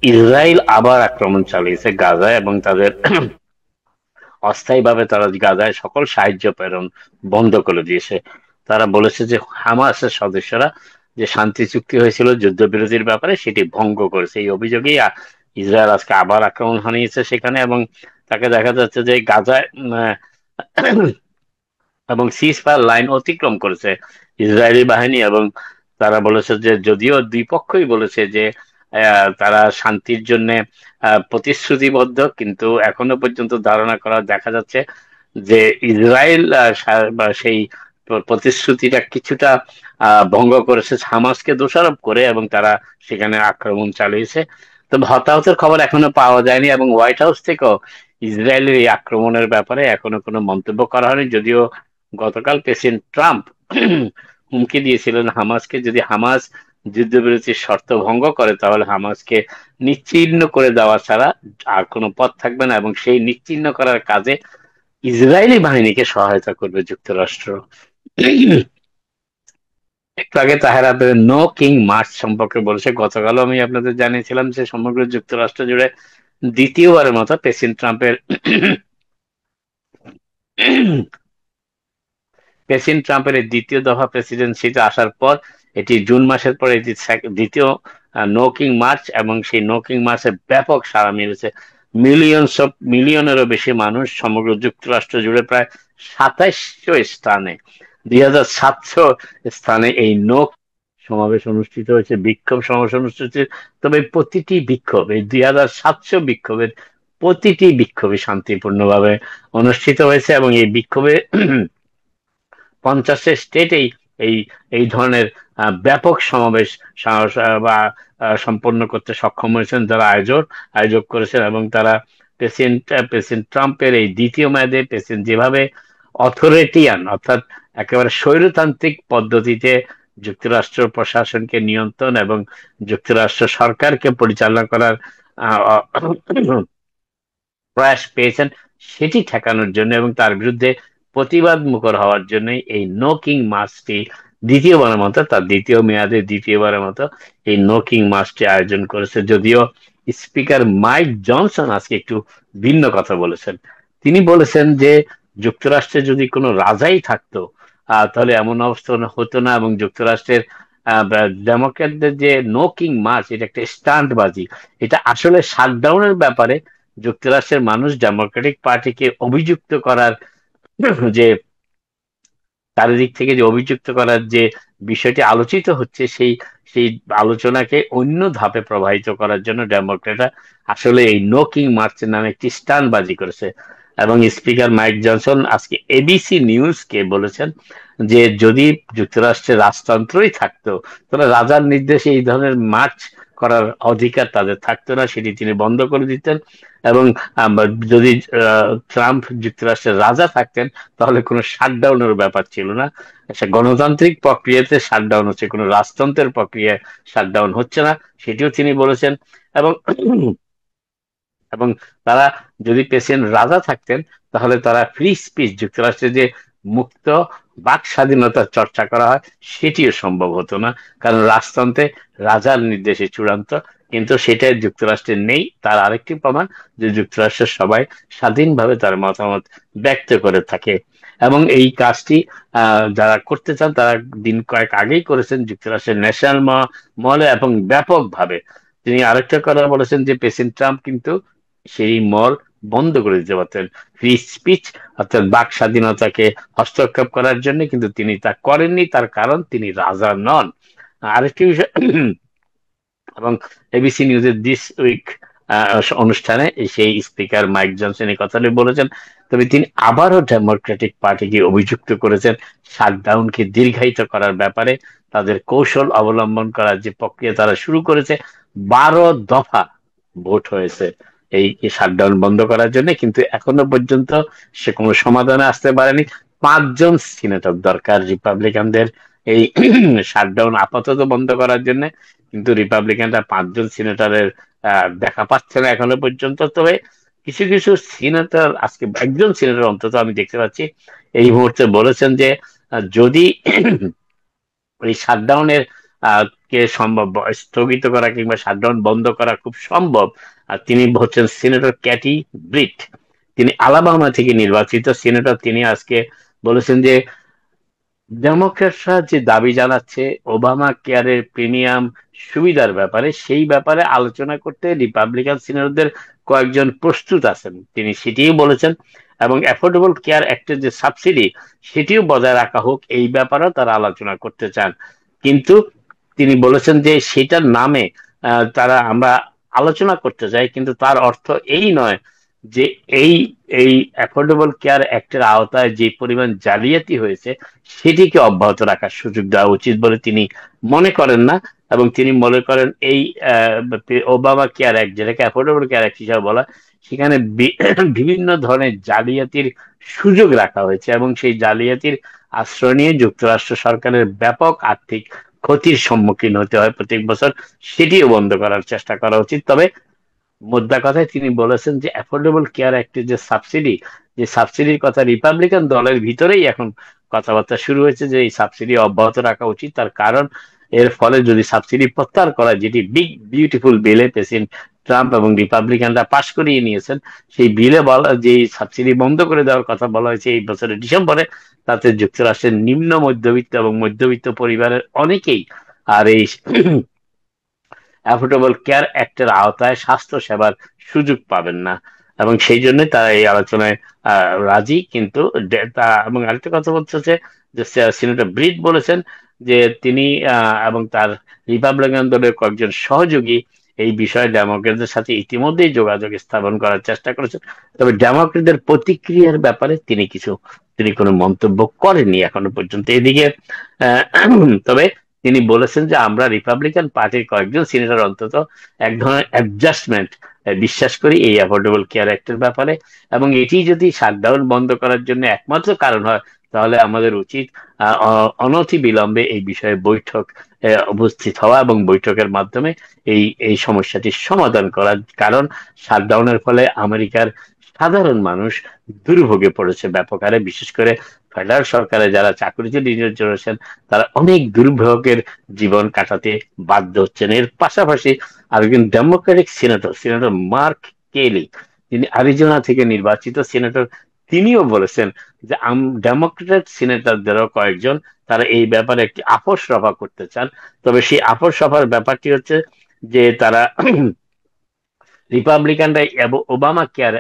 Israel আবার আক্রমণ চালিয়েছে গাজায় এবং তাদের অস্থায়ীভাবে তারা গাজায় সকল সাহায্য প্রেরণ বন্ধ করে দিয়েছে। তারা বলেছে যে হামাসের সদস্যরা যে শান্তি চুক্তি হয়েছিল যুদ্ধবিরতির ব্যাপারে সেটি ভঙ্গ করেছে। এই অভিযোগেই ইসরায়েল আজকে আবার আক্রমণ হানিয়েছে সেখানে, এবং তাকে দেখা যাচ্ছে যে গাজায় এবং সিজ ফায়ার লাইন অতিক্রম করেছে ইসরায়েলি বাহিনী। এবং তারা বলেছে যে যদিও দুই পক্ষই বলেছে যে তারা শান্তির জন্য প্রতিশ্রুতিবদ্ধ, কিন্তু এখনো পর্যন্ত ধারণা করা দেখা যাচ্ছে যে ইসরায়েল বা সেই প্রতিশ্রুতিটা কিছুটা ভঙ্গ করেছে হামাসকে দোষারোপ করে, এবং তারা সেখানে আক্রমণ চালিয়েছে। তবে হতাহতের খবর এখনো পাওয়া যায়নি, এবং হোয়াইট হাউস থেকেও ইসরায়েলের এই আক্রমণের ব্যাপারে এখনো কোনো মন্তব্য করা হয়নি। যদিও গতকাল প্রেসিডেন্ট ট্রাম্প হুমকি দিয়েছিলেন হামাসকে, যদি হামাস যুদ্ধবিরতির শর্ত ভঙ্গ করে তাহলে হামাসকে নিশ্চিহ্ন করে দেওয়া ছাড়া আর কোনো পথ থাকবে না, এবং সেই নিশ্চিহ্ন করার কাজে ইসরায়েলি বাহিনীকে সহায়তা করবে যুক্তরাষ্ট্র। একটু আগে তাহের আপনাদের নো কিং মার্চ সম্পর্কে বলেছে। গতকাল আমি আপনাদের জানিয়েছিলাম যে সমগ্র যুক্তরাষ্ট্র জুড়ে দ্বিতীয়বারের মতো প্রেসিডেন্ট ট্রাম্পের এই দ্বিতীয় দফা প্রেসিডেন্সিতে আসার পর এটি জুন মাসের পরে এটি দ্বিতীয় নো কিং মার্চ, এবং সেই নো কিং মার্চে ব্যাপক সাড়া মিলেছে। মিলিয়নেরও বেশি মানুষ সমগ্র যুক্তরাষ্ট্র জুড়ে প্রায় 2700 স্থানে, 2700 স্থানে এই নো সমাবেশ অনুষ্ঠিত হয়েছে, বিক্ষোভ সমাবেশ অনুষ্ঠিত হয়েছে। তবে প্রতিটি বিক্ষোভ, এই 2700 বিক্ষোভের প্রতিটি বিক্ষোভই শান্তিপূর্ণভাবে অনুষ্ঠিত হয়েছে, এবং এই বিক্ষোভে 50 স্টেটেই এই এই ধরনের ব্যাপক সমাবেশ সম্পন্ন করতে সক্ষম হয়েছেন যারা আয়োজক করেছেন। এবং তারা প্রেসিডেন্ট ট্রাম্পের এই দ্বিতীয় মেয়াদে প্রেসিডেন্ট যেভাবে অথরিটিয়ান, অর্থাৎ একেবারে স্বৈরতান্ত্রিক পদ্ধতিতে যুক্তরাষ্ট্র প্রশাসনকে নিয়ন্ত্রণ এবং যুক্তরাষ্ট্র সরকারকে পরিচালনা করার আহ, প্রয়াস পেয়েছেন, সেটি ঠেকানোর জন্য এবং তার বিরুদ্ধে প্রতিবাদ মুখর হওয়ার জন্য এই নো কিং মার্চটি দ্বিতীয়বারের মতো এই নো কিং মার্চটি আয়োজন করেছে। যদিও স্পিকার মাইক জনসন আজকে একটু ভিন্ন কথা বলেছেন। তিনি বলেছেন যে যুক্তরাষ্ট্রে যদি কোনো রাজাই থাকতো তাহলে এমন অবস্থা হতো না, এবং যুক্তরাষ্ট্রের ডেমোক্র্যাটদের যে নো কিং মার্চ এটা একটা স্টান্টবাজি। এটা আসলে শাটডাউনের ব্যাপারে যুক্তরাষ্ট্রের মানুষ ডেমোক্রেটিক পার্টিকে অভিযুক্ত করার যে চারিদিক থেকে যে অভিযুক্ত করার যে বিষয়টি আলোচিত হচ্ছে, সেই সেই আলোচনাকে অন্য ধাপে প্রবাহিত করার জন্য ডেমোক্রেটরা আসলে এই নো কিং মার্চের নামে একটি স্টান্টবাজি করেছে। এবং স্পিকার মাইক জনসন আজকে এবিসি নিউজকে বলেছেন যে যদি যুক্তরাষ্ট্রের রাজতন্ত্রই থাকতো তাহলে রাজার নির্দেশে এই ধরনের মার্চ করার অধিকার তাদের থাকতো না, সেটি তিনি বন্ধ করে দিতেন। এবং যদি ট্রাম্প যুক্তরাষ্ট্রের রাজা থাকতেন তাহলে কোনো শাটডাউনের ব্যাপার ছিল না। একটা গণতান্ত্রিক প্রক্রিয়াতে শাটডাউন হচ্ছে, কোনো রাজতন্ত্রের প্রক্রিয়ায় শাটডাউন হচ্ছে না, সেটিও তিনি বলেছেন। এবং এবং তারা যদি প্রেসিডেন্ট রাজা থাকতেন তাহলে তারা ফ্রি স্পিচ, যুক্তরাষ্ট্রে যে মুক্ত বাক স্বাধীনতার চর্চা করা হয় সেটিও সম্ভব হতো না, কারণ রাজতন্ত্রে রাজার নির্দেশে চূড়ান্ত। কিন্তু সেটা যুক্তরাষ্ট্রে নেই, তার আরেকটি প্রমাণ যে যুক্তরাষ্ট্রের সবাই স্বাধীনভাবে তার মতামত ব্যক্ত করে থাকে। এবং এই কাজটি যারা করতে চান তারা দিন কয়েক আগেই করেছেন যুক্তরাষ্ট্রের ন্যাশনাল মলে এবং ব্যাপকভাবে। তিনি আরেকটা কথা বলেছেন যে প্রেসিডেন্ট ট্রাম্প কিন্তু সেই মল বন্ধ করে দিতে পারতেন ফ্রি স্পিচ, অর্থাৎ বাক স্বাধীনতাকে হস্তক্ষেপ করার জন্য, কিন্তু তিনি তা করেননি, তার কারণ তিনি রাজা নন। আরেকটি বিষয়, এবং এবিসি নিউজের দিস উইক অনুষ্ঠানে সেই স্পিকার মাইক জনসন এই কথাটি বলেছেন। তবে তিনি আবারও ডেমোক্রেটিক পার্টিকে অভিযুক্ত করেছেন শাটডাউনকে দীর্ঘায়িত করার ব্যাপারে। তাদের কৌশল অবলম্বন করার যে প্রক্রিয়া তারা শুরু করেছে, 12 দফা ভোট হয়েছে এই শাটডাউন বন্ধ করার জন্য, কিন্তু এখনো পর্যন্ত সে কোনো সমাধানে আসতে পারেনি। 5 জন সিনেটর দরকার রিপাবলিকানদের এই শাটডাউন আপাতত বন্ধ করার জন্য, কিন্তু রিপাবলিকানরা 5 জন সিনেটরের দেখা পাচ্ছে না এখনো পর্যন্ত। তবে কিছু কিছু সিনেটর, আজকে একজন সিনেটর অন্তত আমি দেখতে পাচ্ছি এই মুহূর্তে বলেছেন যে যদি এই শাটডাউনের কে সম্ভব স্থগিত করা কিংবা শাটডাউন বন্ধ করা খুব সম্ভব। আর তিনি হচ্ছেন সিনেটর ক্যাটি ব্রিট। তিনি আলাবামা থেকে নির্বাচিত সিনেটর। তিনি আজকে বলেছেন যে ডেমোক্র্যাটরা যে দাবি জানাচ্ছে ওবামা কেয়ারের প্রিমিয়াম সুবিধার ব্যাপারে, সেই ব্যাপারে আলোচনা করতে রিপাবলিকান সিনেটরদের কয়েকজন প্রস্তুত আছেন, তিনি সেটিও বলেছেন। এবং অ্যাফোর্ডেবল কেয়ার অ্যাক্টের যে সাবসিডি, সেটিও বজায় রাখা হোক, এই ব্যাপারেও তারা আলোচনা করতে চান। কিন্তু তিনি বলেছেন যে সেটার নামে তারা আমরা আলোচনা করতে চাই, কিন্তু তার অর্থ এই নয় যে এই এই অ্যাফোর্ডেবল কেয়ার অ্যাক্টের আওতায় যে পরিমাণ জালিয়াতি হয়েছে সেটিকে অব্যাহত রাখার সুযোগ দেওয়া উচিত বলে তিনি মনে করেন না। এবং তিনি মনে করেন এই ওবামা কেয়ার অ্যাক্ট, যেটাকে অ্যাফোর্ডেবল কেয়ার অ্যাক্ট হিসাবে বলা, সেখানে বিভিন্ন ধরনের জালিয়াতির সুযোগ রাখা হয়েছে এবং সেই জালিয়াতির আশ্রয় নিয়ে যুক্তরাষ্ট্র সরকারের ব্যাপক আর্থিক ক্ষতির সম্মুখীন হতে হয় প্রত্যেক বছর। সেটিও বন্ধ করার চেষ্টা করা উচিত। তবে মোদ্দা কথায় তিনি বলেছেন যে অ্যাফোর্ডেবল কেয়ার অ্যাক্টের যে সাবসিডি, যে সাবসিডির কথা রিপাবলিকান দলের ভিতরেই এখন কথাবার্তা শুরু হয়েছে যে এই সাবসিডি অব্যাহত রাখা উচিত। তার কারণ এর ফলে যদি সাবসিডি প্রত্যাহার করা, যেটি বিগ বিউটিফুল বিলে প্রেসিডেন্ট ট্রাম্প এবং রিপাবলিকানরা পাশ করিয়ে নিয়েছেন, সেই বিলে বলা যে সাবসিডি বন্ধ করে দেওয়ার কথা বলা হয়েছে এই বছরের ডিসেম্বরে, তাতে যুক্তরাষ্ট্রের নিম্ন মধ্যবিত্ত এবং মধ্যবিত্ত পরিবারের অনেকেই আর এই অ্যাফোর্ডেবল কেয়ার অ্যাক্টের আওতায় স্বাস্থ্য সেবার সুযোগ পাবেন না। এবং সেই জন্য তারা এই আলোচনায় রাজি। কিন্তু এবং আরেকটা কথা বলছে যে সিনেটর ব্রিট বলেছেন যে তিনি এবং তার রিপাবলিকান দলের কয়েকজন সহযোগী এই বিষয়ে ডেমোক্রেটদের সাথে ইতিমধ্যেই যোগাযোগ স্থাপন করার চেষ্টা করেছেন। তবে ডেমোক্রেটদের প্রতিক্রিয়ার ব্যাপারে তিনি কোনো মন্তব্য করেননি এখনো পর্যন্ত। এদিকে তবে তিনি বলেছেন যে আমরা রিপাবলিকান পার্টির কয়েকজন সিনেটর অন্তত এক ধরনের অ্যাডজাস্টমেন্ট বিশ্বাস করি এই অ্যাফোর্ডেবল কেয়ার অ্যাক্টের ব্যাপারে। এবং এটি যদি শাটডাউন বন্ধ করার জন্য একমাত্র কারণ হয়, তাহলে আমাদের উচিত অনতি বিলম্বে এই বিষয়ে বৈঠক উপস্থিত হওয়া এবং বৈঠকের মাধ্যমে এই এই সমস্যাটির সমাধান করার। কারণ শাটডাউনের ফলে আমেরিকার সাধারণ মানুষ দুর্ভোগে পড়েছে ব্যাপক হারে। বিশেষ করে ফেডারেল সরকারে যারা চাকরিতে নিয়োজিত রয়েছেন, তারা অনেক দুর্ভোগের জীবন কাটাতে বাধ্য হচ্ছেন। এর পাশাপাশি আরেকজন ডেমোক্রেটিক সিনেটর মার্ক কেলি, তিনি আরিজোনা থেকে নির্বাচিত সিনেটর, তিনিও বলেছেন যে ডেমোক্রেট সিনেটরদেরও কয়েকজন তারা এই ব্যাপারে একটি আপোষ সভা করতে চান। তবে সেই আপোষ সভার ব্যাপারটি হচ্ছে যে তারা রিপাবলিকানরা ওবামা কেয়ার,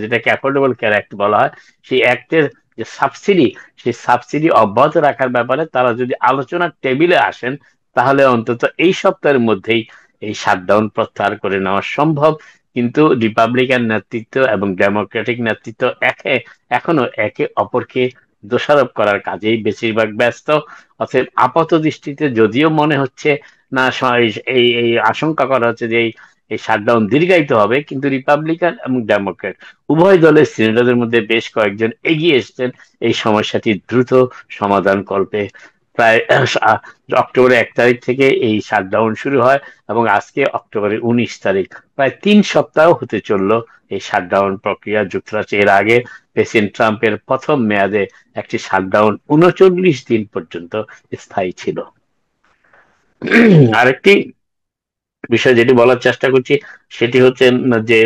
যেটাকে অ্যাফোর্ডেবল কেয়ার অ্যাক্ট বলা হয়, সেই অ্যাক্টের যে সাবসিডি, সেই সাবসিডি অব্যাহত রাখার ব্যাপারে তারা যদি আলোচনার টেবিলে আসেন, তাহলে অন্তত এই সপ্তাহের মধ্যেই এই শাটডাউন প্রত্যাহার করে নেওয়া সম্ভব। কিন্তু রিপাবলিকান নেতৃত্ব এবং ডেমোক্রেটিক নেতৃত্ব এখনো একে অপরকে দোষারোপ করার কাজেই বেশিরভাগ ব্যস্ত। অতএব আপাত দৃষ্টিতে যদিও মনে হচ্ছে না, এই এই আশঙ্কা করা হচ্ছে যে এই শাটডাউন দীর্ঘায়িত হবে, কিন্তু রিপাবলিকান এবং ডেমোক্রেট উভয় দলের সিনেটরদের মধ্যে বেশ কয়েকজন এগিয়ে এসেছেন এই সমস্যাটি দ্রুত সমাধান করতে। প্রায় অক্টোবরের 1 তারিখ থেকে এই শাটডাউন শুরু হয় এবং আজকে অক্টোবরের 19 তারিখ, প্রায় 3 সপ্তাহ হতে চললো এই শাটডাউন প্রক্রিয়া যুক্তরাষ্ট্রে। এর আগে প্রেসিডেন্ট ট্রাম্পের প্রথম মেয়াদে একটি শাটডাউন 39 দিন পর্যন্ত স্থায়ী ছিল। আরেকটি বিষয় যেটি বলার চেষ্টা করছি সেটি হচ্ছে যে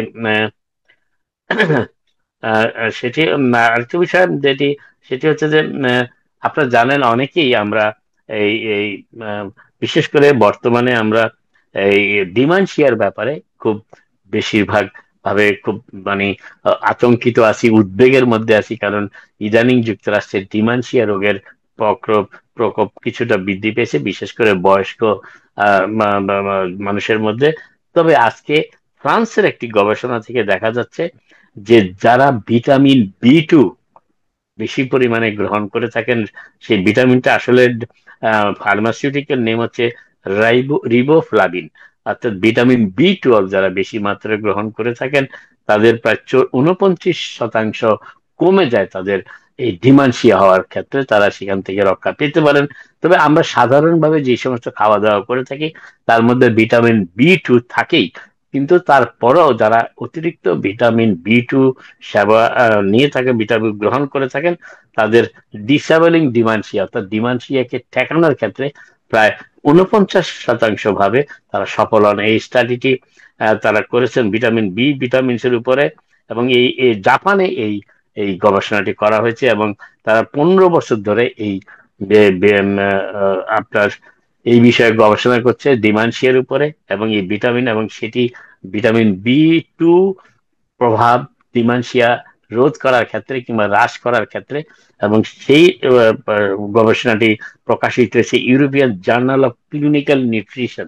সেটি আরেকটি বিষয় যেটি, সেটি হচ্ছে যে আপনারা জানেন অনেকেই আমরা এই এই বিশেষ করে বর্তমানে আমরা এই ডিমেনশিয়ার ব্যাপারে খুব বেশিরভাগ ভাবে খুব মানে আতঙ্কিত আছি, উদ্বেগের মধ্যে আছি। কারণ ইদানিং যুক্তরাষ্ট্রের ডিমেনশিয়া রোগের প্রকোপ প্রকোপ কিছুটা বৃদ্ধি পেয়েছে, বিশেষ করে বয়স্ক মানুষের মধ্যে। তবে আজকে ফ্রান্সের একটি গবেষণা থেকে দেখা যাচ্ছে যে যারা ভিটামিন B2 বেশি পরিমাণে গ্রহণ করে থাকেন, সেই ভিটামিনটা আসলে ফার্মাসিউটিক্যাল নেম হচ্ছে রিবোফ্লাভিন, অর্থাৎ ভিটামিন B12 যারা বেশি মাত্রায় গ্রহণ করে থাকেন, তাদের প্রায় 49% কমে যায় তাদের এই ডিমেনশিয়া হওয়ার ক্ষেত্রে, তারা সেখান থেকে রক্ষা পেতে পারেন। তবে আমরা সাধারণভাবে যে সমস্ত খাওয়া দাওয়া করে থাকি তার মধ্যে ভিটামিন B2 থাকেই, কিন্তু তারপরেও যারা অতিরিক্ত ভিটামিন B2 সেবা নিয়ে থাকে, ভিটামিন গ্রহণ করে থাকেন, তাদের ডিসেবলিং ডিমেনশিয়া অর্থাৎ ডিমেনশিয়াকে ঠেকানোর ক্ষেত্রে প্রায় 49% ভাবে তারা সফল হন। এই স্টাডিটি তারা করেছেন ভিটামিন বি ভিটামিনস এর উপরে, এবং এই জাপানে এই এই গবেষণাটি করা হয়েছে, এবং তারা 15 বছর ধরে এই আপনার এই বিষয়ে গবেষণা করছে ডিমেনশিয়ার উপরে, এবং এই ভিটামিন এবং সেটি ভিটামিন বি 2 প্রভাব ডিমেনশিয়া রোধ করার ক্ষেত্রে কিংবা হ্রাস করার ক্ষেত্রে। এবং সেই গবেষণাটি প্রকাশিত হয়েছে European journal of clinical nutrition,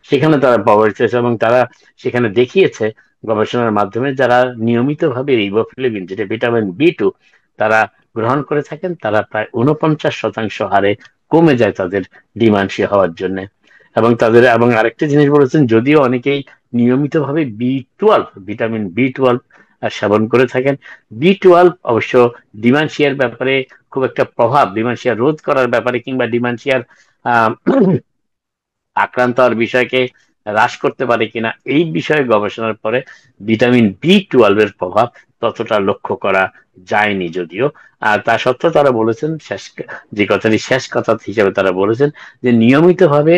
সেখানে তারা পাবলিশ হয়েছে, এবং তারা সেখানে দেখিয়েছে গবেষণার মাধ্যমে যারা নিয়মিতভাবে রিবোফ্লেভিন যেটা ভিটামিন বি 2 তারা গ্রহণ করে থাকেন, তারা প্রায় 49% হারে কমে যায় তাদের ডিমেনশিয়া হওয়ার জন্য। এবং আরেকটা জিনিস বলেছেন, যদিও অনেকেই নিয়মিতভাবে ভিটামিন বি 12 সেবন করে থাকেন, বি 12 অবশ্য ডিমেনশিয়ার ব্যাপারে খুব একটা ডিমেনশিয়া রোধ করার ব্যাপারে কিংবা ডিমেনশিয়ার আহ আক্রান্ত হওয়ার বিষয়কে হ্রাস করতে পারে কিনা এই বিষয়ে গবেষণার পরে ভিটামিন বি 12 এর প্রভাব ততটা লক্ষ্য করা যায়নি যদিও। আর তা সত্ত্বেও তারা বলেছেন, শেষ কথা হিসেবে তারা বলেছেন যে নিয়মিতভাবে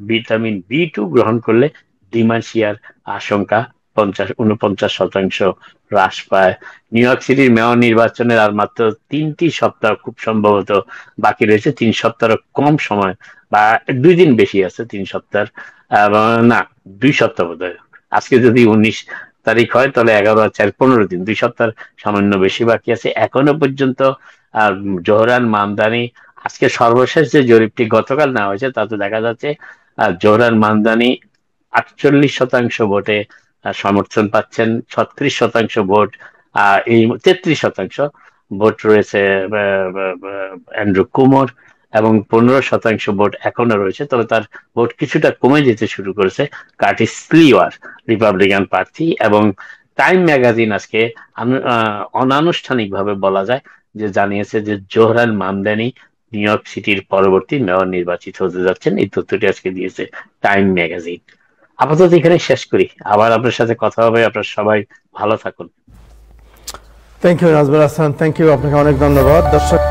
ভিটামিন বি 2 গ্রহণ করলে ডিমেনশিয়ার আশঙ্কা 49% হ্রাস পায়। নিউ ইয়র্ক সিটির মেয়র নির্বাচনের আর মাত্র 3টি সপ্তাহ খুব সম্ভবত বাকি রয়েছে, 3 সপ্তাহ কম সময়, বা 2 দিন বেশি আছে 3 সপ্তাহ, না 2 সপ্তাহ বোধ হয়। আজকে যদি 19 তারিখ হয় তাহলে 11 আর 4 15 দিন, 2 সপ্তাহ সামান্য বেশি বাকি আছে। এখনো পর্যন্ত জোহরান মামদানি, আজকে সর্বশেষ যে জরিপটি গতকাল নেওয়া হয়েছে তাতে দেখা যাচ্ছে জোহরান মামদানি 48% ভোটে সমর্থন পাচ্ছেন, 36% ভোট এই 33% ভোট রয়েছে অ্যান্ড্রু কুমোর, এবং 15% ভোট এখনো রয়েছে। তবে তার ভোট কিছুটা কমে যেতে শুরু করেছে কার্টিস স্লিওয়ার, রিপাবলিকান প্রার্থী। এবং টাইম ম্যাগাজিন আজকে অনানুষ্ঠানিকভাবে বলা যায় যে জানিয়েছে যে জোহরান মামদানি নিউ ইয়র্ক সিটির পরবর্তী মেয়র নির্বাচিত হতে যাচ্ছেন। এই তথ্যটি আজকে দিয়েছে টাইম ম্যাগাজিন। আপাতত এখানে শেষ করি, আবার আপনার সাথে কথা হবে। আপনার সবাই ভালো থাকুন। Thank you Nazmul Hasan, thank you, আপনাকে অনেক ধন্যবাদ। দর্শক